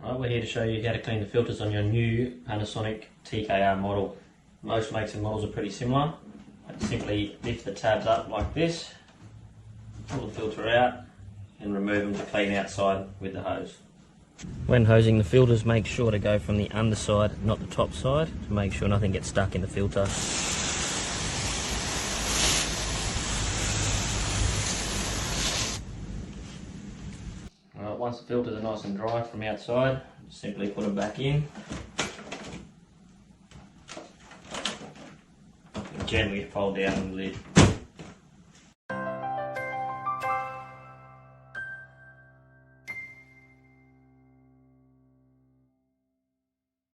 Right, we're here to show you how to clean the filters on your new Panasonic TKR model. Most makes and models are pretty similar. Simply lift the tabs up like this, pull the filter out and remove them to clean outside with the hose. When hosing the filters, make sure to go from the underside, not the top side, to make sure nothing gets stuck in the filter. Once the filters are nice and dry from outside, simply put them back in. And gently fold down the lid.